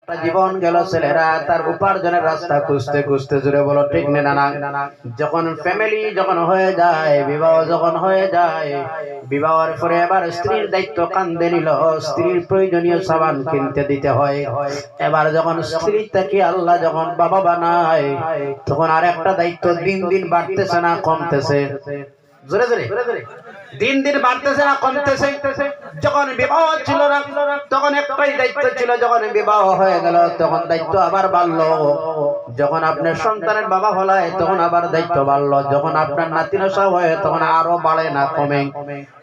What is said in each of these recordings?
জীবন গেল, ছেলেরা তার উপার্জনের রাস্তা খুঁজতে খুঁজতে, জুড়ে বলো ঠিক না না? যখন ফ্যামিলি যখন হয়ে যায়, বিবাহ যখন হয়ে যায়, বিবাহের পরে এবার স্ত্রীর দায়িত্ব কাঁধে নিল, স্ত্রীর প্রয়োজনীয় সামান কিনতে দিতে হয়। এবার যখন স্ত্রী থেকে আল্লাহ যখন বাবা বানায়, তখন আর একটা দায়িত্ব দিন দিন বাড়তেছে না কমতেছে? জোরে জোরে দিন দিন বাড়তেছে না কমতেছে? যখন বিবাহ ছিল না তখন একটাই দায়িত্ব ছিল, যখন বিবাহ হয়ে গেল তখন দায়িত্ব আবার বাড়লো। যখন আপনার সন্তানের বাবা হলায় তখন আবার দায়িত্ব বাড়লো, যখন আপনার নাতি নশা হয় তখন আরো বাড়ে না কমে?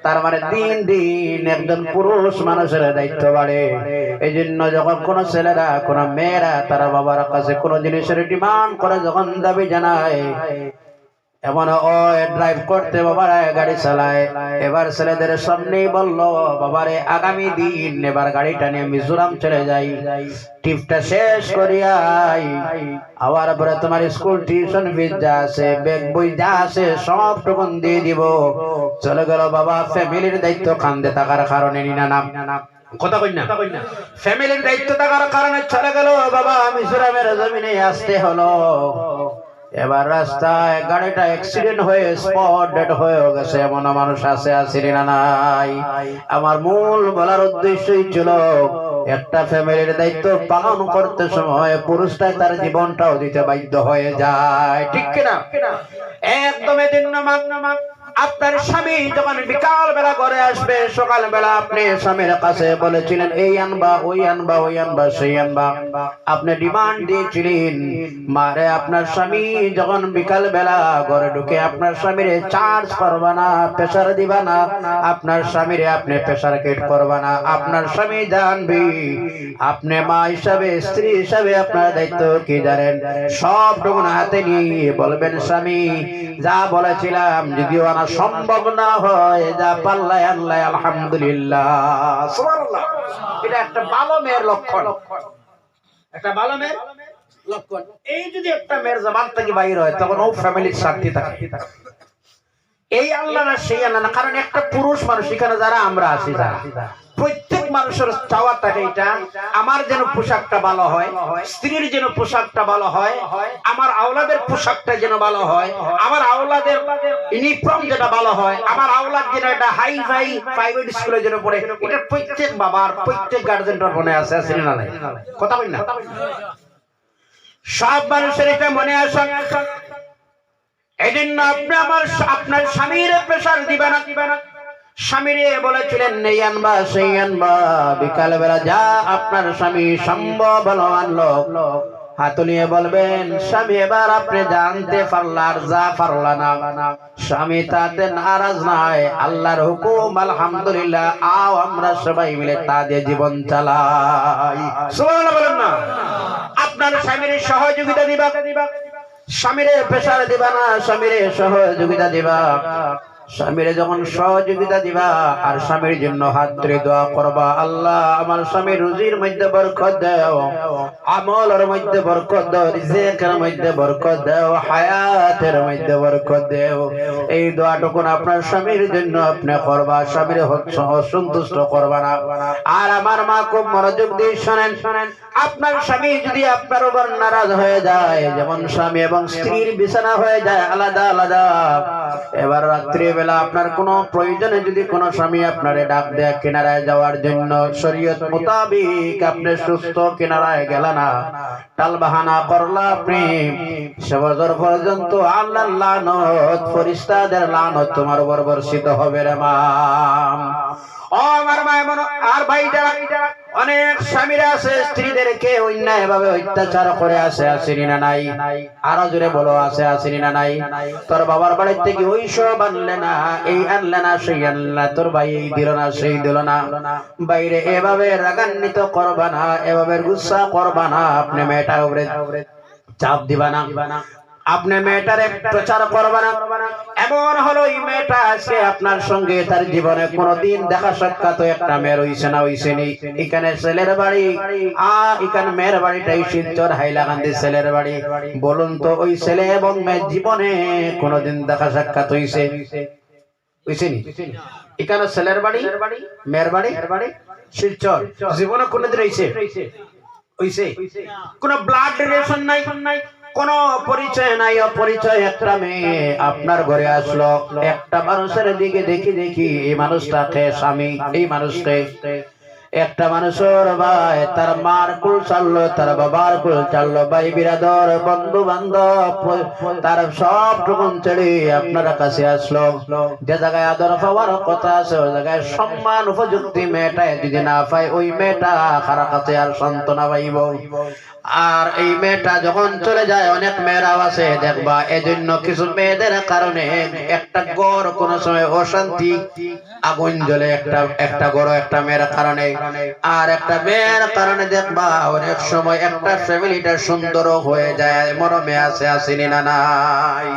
তার মানে দিন দিন একজন পুরুষ মানুষের দায়িত্ব বাড়ে। এই জন্য যখন কোন ছেলেরা কোন মেয়েরা তারা বাবার কাছে কোন জিনিসের ডিমান্ড করে, যখন দাবি জানায়, এমন ও ড্রাইভ করতে বাবারা গাড়ি চালায়, এবার ছেলেদের সামনেই বললো, বাবারে আগামী দিন এবার গাড়িটা নিয়ে মিজোরাম চলে যাই, ট্রিপটা শেষ করিয়াই, আবার পরে তোমার স্কুল টিউশন ফিস যা আছে, ব্যাগ বই যা আছে সব টুকুন দিয়ে দিব। চলে গেল বাবা। ফ্যামিলির দায়িত্ব কান্দে থাকার কারণে নিনা নাম কথা কই না, ফ্যামিলির দায়িত্ব থাকার কারণে চলে গেল বাবা মিজোরামের জমিনে আসতে হলো। এবার রাস্তায় গাড়িটা অ্যাক্সিডেন্ট হয়ে স্পট ডেড হয়ে গেছে, এমন মানুষ আছে আসেনি না নাই? আমার মূল বলার উদ্দেশ্যই ছিল, একটা ফ্যামিলির দায়িত্ব পালন করতে সময় পুরুষটা তার জীবনটাও দিতে বাধ্য হয়ে যায়, ঠিক কিনা? একদম এদিন আপনার স্বামী যখন বিকাল বেলা ঘরে আসবে, সকাল বেলা আপনি স্বামীর কাছে বলেছিলেন এই আনবা ওই আনবা, ওই আনবা সেই আনবা, আপনি ডিমান্ড দিয়েছিলেন। মারে আপনার স্বামী যখন বিকাল বেলা ঘরে ঢুকে, আপনার স্বামীরে চার্জ করবা না, প্রেসার দিবা না, আপনার স্বামীরে আপনি প্রেসার কিট করবা না। আপনার স্বামী জানবি আপনি মা হিসাবে, স্ত্রী হিসাবে আপনার দায়িত্ব কি জানেন? সব ডুবন হাতে নিয়ে বলবেন, স্বামী যা বলেছিলাম যদিও আনা সম্ভব না হয়, যা পাল্লায় আল্লাহ আলহামদুলিল্লাহ সুবহানাল্লাহ। এটা একটা ভালো মেয়ের লক্ষণ, একটা ভালো মেয়ের লক্ষণ। এই যদি একটা মেয়ের জবান থেকে বাইর হয়, তখন ও ফ্যামিলির শান্তি থাকে। এই আল্লাহ না সেই আল্লাহ না, কারণ একটা পুরুষ মানুষ এখানে যারা আমরা আছি, যারা প্রত্যেক মানুষের চাওয়া থাকে এটা, আমার যেন পোশাকটা ভালো হয়, স্ত্রীর যেন পোশাকটা ভালো হয়, আমার আওলাদের পোশাকটা যেন ভালো হয়, আমার আওলাদের ইউনিফর্ম যেটা ভালো হয়, আমার আওলাদ যেন এটা হাই ফাই প্রাইভেট স্কুলে যেন পড়ে, এটা প্রত্যেক বাবার প্রত্যেক গার্জেন্টের মনে আছে না নাই? কথা বল না, সব মানুষের এটা মনে আসে। এই জন্য আপনি আপনার স্বামীর প্রেসার দিবেন না। স্বামীরে বলেছিলেন এই আনবা সেই আনবা, বিকাল বেলা যা আপনার স্বামী সম্ভব ভালো আনলো, হাত নিয়ে বলবেন, স্বামী এবার আপনি জানতে পারলার যা পারলা না। স্বামী তাতে নারাজ নাই, আল্লাহর হুকুম আলহামদুলিল্লাহ, আও আমরা সবাই মিলে তা দিয়ে জীবন চালাই। সুবহানাল্লাহ বলেন না? আপনার স্বামীর সহযোগিতা দিবা, স্বামীরে প্রেসার দিবা না, স্বামীরে সহযোগিতা দিবা। স্বামীরে যখন সহযোগিতা দিবা আর স্বামীর জন্য হাত ধরে দোয়া করবা, আল্লাহ আমার স্বামীর রুজির মধ্যে বরকত দাও, আমলের মধ্যে বরকত দাও, রিজিকের মধ্যে বরকত দাও, হায়াতের মধ্যে বরকত দাও। এই দোয়াটুকু আপনার স্বামীর জন্য আপনি করবা, স্বামীর অসন্তুষ্ট করবা না। আর আমার মা খুব মনোযোগ দিয়ে শোনেন, আপনার স্বামী যদি আপনার উপর নারাজ হয়ে যায়, যেমন স্বামী এবং স্ত্রীর বিছানা হয়ে যায় আলাদা আলাদা, এবার রাত্রি বেলা আপনার কোনো প্রয়োজনে যদি কোনো স্বামী আপনারে ডাক দেয় কিনারায় যাওয়ার জন্য, শরীয়ত মোতাবেক আপনি সুস্থ কিনারায় গেল না, টাল বাহানা করলা আপনি, সে বছর পর্যন্ত আল্লাহর লানত, ফেরেশতাদের লানত তোমার উপর বর্ষিত হবে রে মা। ও আমার মা, এমন আর ভাই যারা অনেক স্বামীরা আছে স্ত্রীদেরকে অন্যায় ভাবে অত্যাচার করে আসে, আসেনি না নাই? আরো জোরে বলো, আছে আসেনি না নাই? তোর বাবার বাড়ির থেকে ওই সব আনলে না, এই আনলে না, সেই আনলে না, তোর ভাই এই দিল না, সেই দিল না। বাইরে এভাবে রাগান্বিত করবা না, এভাবে গুসা করবা না, আপনি মেয়েটার উপরে চাপ দিবা না, আপনি মেয়েটারে প্রচার করবা না। এমন হলো এই মেয়েটা আজকে আপনার সঙ্গে তার জীবনে কোনোদিন দেখা সাক্ষাৎ একটা মেয়ের হইছে না, হইছে নি? এখানে ছেলের বাড়ি, এখানে মেয়ের বাড়িটাই শিলচর হাইলাকান্দি ছেলের বাড়ি। বলুন তো ওই ছেলে এবং মেয়ের জীবনে কোনোদিন দেখা সাক্ষাৎ হইছে? হইছে নি? এখানে ছেলের বাড়ি, মেয়ের বাড়ি শিলচর, জীবনে কোনোদিন হইছে? হইছে কোন ব্লাড রিলেশন নাই কোন পরিচয় নাই অপরিচয় একটা মেয়ে আপনার ঘরে আসলো একটা মানুষের দিকে দেখি দেখি এই মানুষটাকে স্বামী এই মানুষকে একটা মানুষের ভাই তার মার কুল চাললো তার বাবার কুল চাললো ভাই বিরাদর বন্ধু বান্ধব তার সব টুকুন ছেড়ে আপনার কাছে আসলো যে জায়গায় আদর পাওয়ার কথা আছে ওই জায়গায় সম্মান উপযুক্তি মেয়েটায় যদি না পায় ওই মেয়েটা খারাপ কাছে আর সান্ত্বনা পাইব আর এই মেয়েটা যখন চলে যায় অনেক মেয়েরাও আছে দেখবা এজন্য কিছু মেয়েদের কারণে একটা গড় কোন সময় অশান্তি আগুন জ্বলে একটা গড় একটা মেয়ের কারণে আর একটা মেয়ের কারণে দেখবা অনেক সময় একটা ফ্যামিলিটা সুন্দর হয়ে যায় মরমে আছে আসেনি না নাই